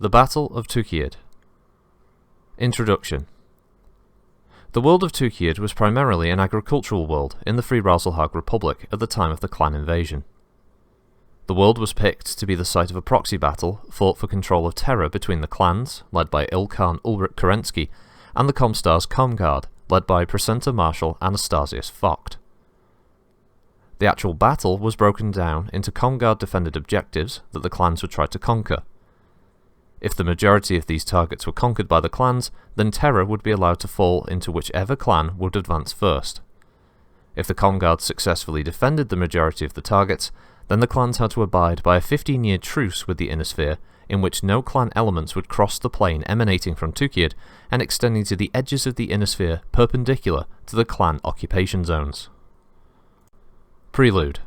The Battle of Tukayyid. Introduction. The world of Tukayyid was primarily an agricultural world in the Free Rasalhague Republic at the time of the clan invasion. The world was picked to be the site of a proxy battle fought for control of Terra between the clans, led by Ilkhan Ulrich Kerensky, and the ComStar's ComGuard, led by Precentor Marshal Anastasius Vogt. The actual battle was broken down into ComGuard-defended objectives that the clans would try to conquer. If the majority of these targets were conquered by the clans, then Terra would be allowed to fall into whichever clan would advance first. If the ComGuard successfully defended the majority of the targets, then the clans had to abide by a 15-year truce with the Inner Sphere, in which no clan elements would cross the plane emanating from Tukayyid and extending to the edges of the Inner Sphere perpendicular to the clan occupation zones. Prelude.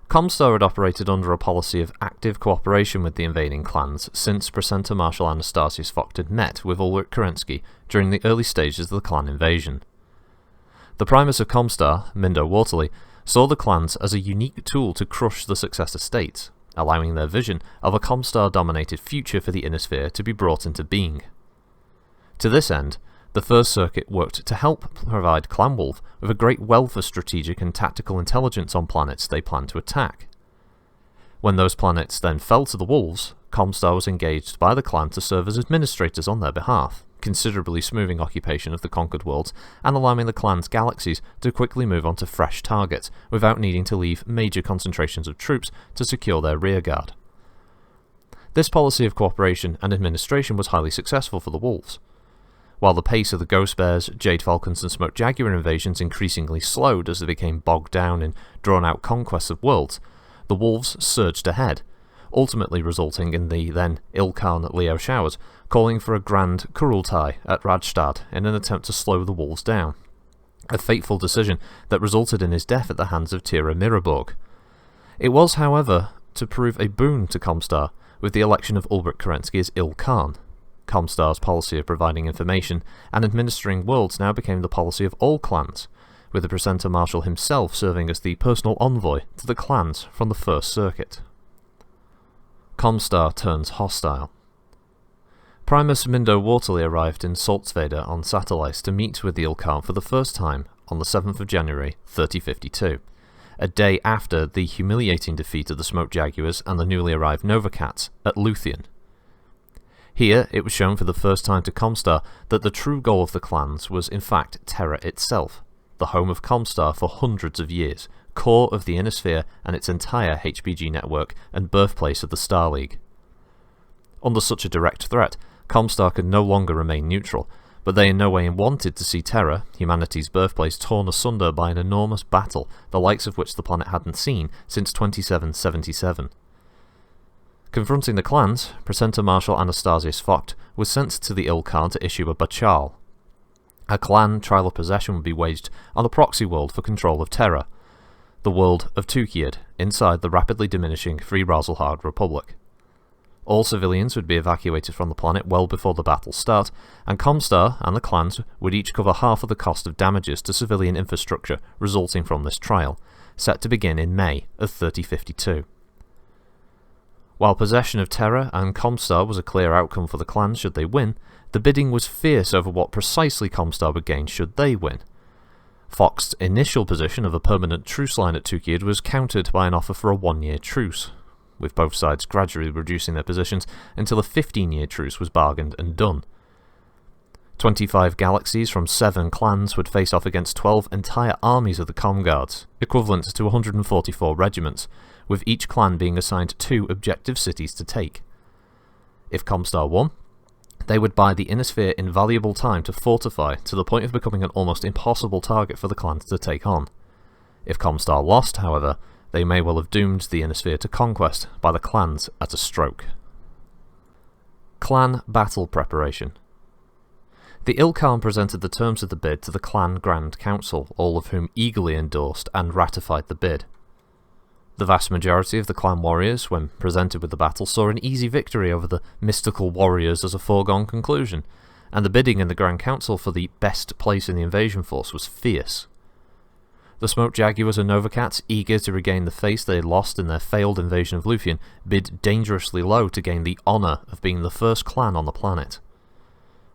ComStar had operated under a policy of active cooperation with the invading clans since Precentor Marshal Anastasius Vogt had met with Ulrich Kerensky during the early stages of the clan invasion. The Primus of ComStar, Mindo Waterley, saw the clans as a unique tool to crush the successor states, allowing their vision of a ComStar-dominated future for the Inner Sphere to be brought into being. To this end, the First Circuit worked to help provide Clan Wolf with a great wealth of strategic and tactical intelligence on planets they planned to attack. When those planets then fell to the Wolves, ComStar was engaged by the clan to serve as administrators on their behalf, considerably smoothing occupation of the conquered worlds and allowing the clan's galaxies to quickly move on to fresh targets without needing to leave major concentrations of troops to secure their rearguard. This policy of cooperation and administration was highly successful for the Wolves. While the pace of the Ghost Bears, Jade Falcons and Smoke Jaguar invasions increasingly slowed as they became bogged down in drawn-out conquests of worlds, the Wolves surged ahead, ultimately resulting in the then Ilkhan Leo Showers calling for a grand Kurultai at Radstad in an attempt to slow the Wolves down, a fateful decision that resulted in his death at the hands of Tira Miraborg. It was, however, to prove a boon to ComStar, with the election of Ulrich Kerensky as Ilkhan. ComStar's policy of providing information and administering worlds now became the policy of all clans, with the Precentor Marshal himself serving as the personal envoy to the clans from the First Circuit. ComStar turns hostile. Primus Mindo Waterley arrived in Saltzwedel on Satellites to meet with the Ilkhan for the first time on the 7th of January 3052, a day after the humiliating defeat of the Smoke Jaguars and the newly arrived Novacats at Luthien. Here, it was shown for the first time to ComStar that the true goal of the clans was in fact Terra itself, the home of ComStar for hundreds of years, core of the Inner Sphere and its entire HPG network and birthplace of the Star League. Under such a direct threat, ComStar could no longer remain neutral, but they in no way wanted to see Terra, humanity's birthplace, torn asunder by an enormous battle, the likes of which the planet hadn't seen since 2777. Confronting the clans, Precentor Marshal Anastasius Vogt was sent to the Ilkhan to issue a bachal. A clan trial of possession would be waged on the proxy world for control of Terra, the world of Tukayyid, inside the rapidly diminishing Free Rasalhague Republic. All civilians would be evacuated from the planet well before the battle start, and ComStar and the clans would each cover half of the cost of damages to civilian infrastructure resulting from this trial, set to begin in May of 3052. While possession of Terra and ComStar was a clear outcome for the clans should they win, the bidding was fierce over what precisely ComStar would gain should they win. Vogt's initial position of a permanent truce line at Tukayyid was countered by an offer for a 1-year truce, with both sides gradually reducing their positions until a 15-year truce was bargained and done. 25 galaxies from 7 clans would face off against 12 entire armies of the ComGuards, equivalent to 144 regiments, with each clan being assigned 2 objective cities to take. If ComStar won, they would buy the Inner Sphere invaluable time to fortify to the point of becoming an almost impossible target for the clans to take on. If ComStar lost, however, they may well have doomed the Inner Sphere to conquest by the clans at a stroke. Clan Battle Preparation. The Ilkhan presented the terms of the bid to the Clan Grand Council, all of whom eagerly endorsed and ratified the bid. The vast majority of the clan warriors, when presented with the battle, saw an easy victory over the mystical warriors as a foregone conclusion, and the bidding in the Grand Council for the best place in the invasion force was fierce. The Smoke Jaguars and Nova Cats, eager to regain the face they had lost in their failed invasion of Lúthien, bid dangerously low to gain the honour of being the first clan on the planet.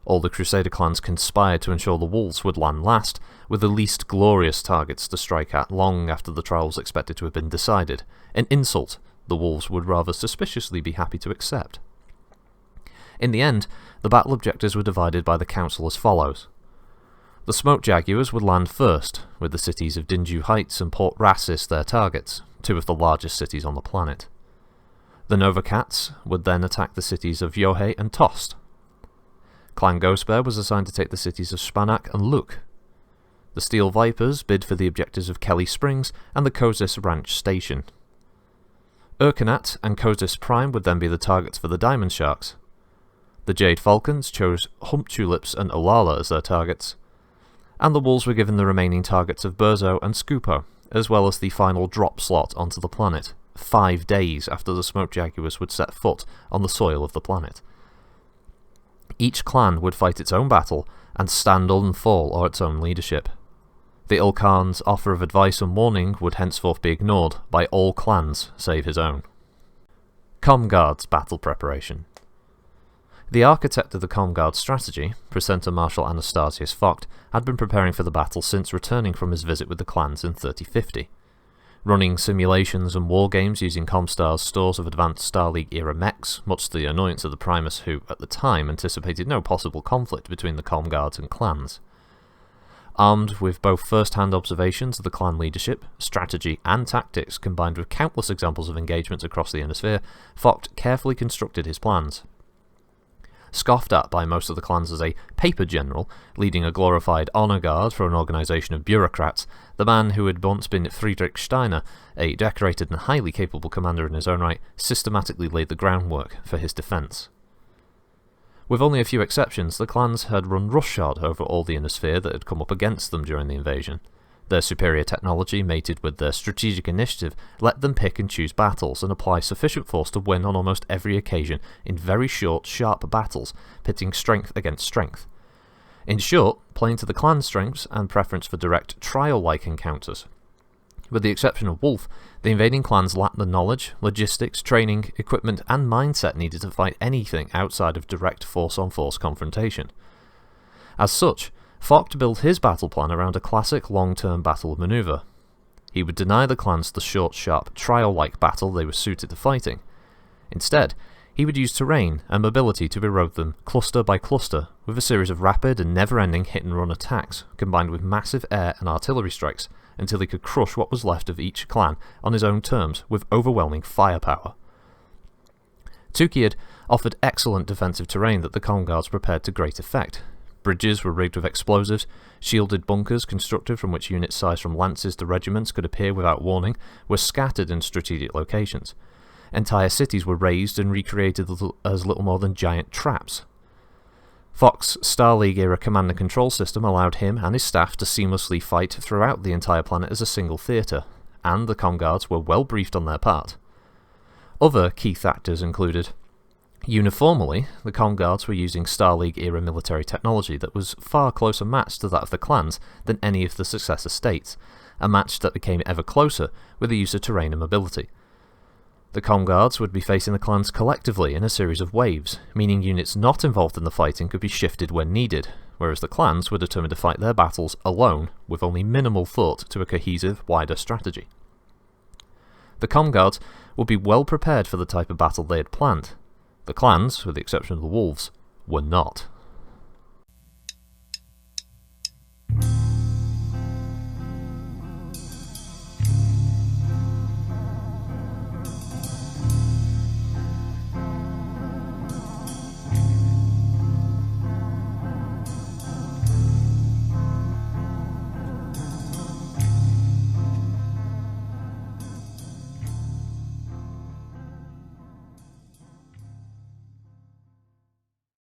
All the Crusader clans conspired to ensure the Wolves would land last, with the least glorious targets to strike at long after the trial was expected to have been decided, an insult the Wolves would rather suspiciously be happy to accept. In the end, the battle objectives were divided by the Council as follows. The Smoke Jaguars would land first, with the cities of Dinju Heights and Port Rassis their targets, two of the largest cities on the planet. The Nova Cats would then attack the cities of Yohei and Tost. Clan Ghostbear was assigned to take the cities of Spanak and Luke. The Steel Vipers bid for the objectives of Kelly Springs and the Kozis Ranch Station. Urkanat and Kozis Prime would then be the targets for the Diamond Sharks. The Jade Falcons chose Hump Tulips and Olala as their targets, and the Wolves were given the remaining targets of Burzo and Scupo, as well as the final drop slot onto the planet, 5 days after the Smoke Jaguars would set foot on the soil of the planet. Each clan would fight its own battle and stand or fall on its own leadership. The Ilkhan's offer of advice and warning would henceforth be ignored by all clans save his own. ComGuard's battle preparation. The architect of the ComGuard strategy, Presenter Marshal Anastasius Vogt, had been preparing for the battle since returning from his visit with the clans in 3050. Running simulations and war games using ComStar's stores of advanced Star League-era mechs, much to the annoyance of the Primus who, at the time, anticipated no possible conflict between the ComGuards and clans. Armed with both first-hand observations of the clan leadership, strategy and tactics combined with countless examples of engagements across the Inner Sphere, Vogt carefully constructed his plans. Scoffed at by most of the clans as a paper general, leading a glorified honour guard for an organisation of bureaucrats, the man who had once been Friedrich Steiner, a decorated and highly capable commander in his own right, systematically laid the groundwork for his defence. With only a few exceptions, the clans had run roughshod over all the Inner Sphere that had come up against them during the invasion. Their superior technology, mated with their strategic initiative, let them pick and choose battles and apply sufficient force to win on almost every occasion in very short, sharp battles, pitting strength against strength. In short, playing to the clan's strengths and preference for direct, trial-like encounters. With the exception of Wolf, the invading clans lacked the knowledge, logistics, training, equipment and mindset needed to fight anything outside of direct force-on-force confrontation. As such, Vogt built his battle plan around a classic long-term battle manoeuvre. He would deny the clans the short, sharp, trial-like battle they were suited to fighting. Instead, he would use terrain and mobility to erode them cluster by cluster, with a series of rapid and never-ending hit-and-run attacks, combined with massive air and artillery strikes, until he could crush what was left of each clan on his own terms with overwhelming firepower. Tukayyid offered excellent defensive terrain that the ComGuards prepared to great effect. Bridges were rigged with explosives, shielded bunkers constructed from which units sized from lances to regiments could appear without warning were scattered in strategic locations. Entire cities were razed and recreated as little more than giant traps. Vogt's Star League-era command and control system allowed him and his staff to seamlessly fight throughout the entire planet as a single theatre, and the ComGuards were well briefed on their part. Other key factors included: uniformly, the ComGuards were using Star League-era military technology that was far closer matched to that of the clans than any of the successor states, a match that became ever closer with the use of terrain and mobility. The ComGuards would be facing the clans collectively in a series of waves, meaning units not involved in the fighting could be shifted when needed, whereas the clans were determined to fight their battles alone, with only minimal thought to a cohesive, wider strategy. The ComGuards would be well prepared for the type of battle they had planned. The clans, with the exception of the Wolves, were not.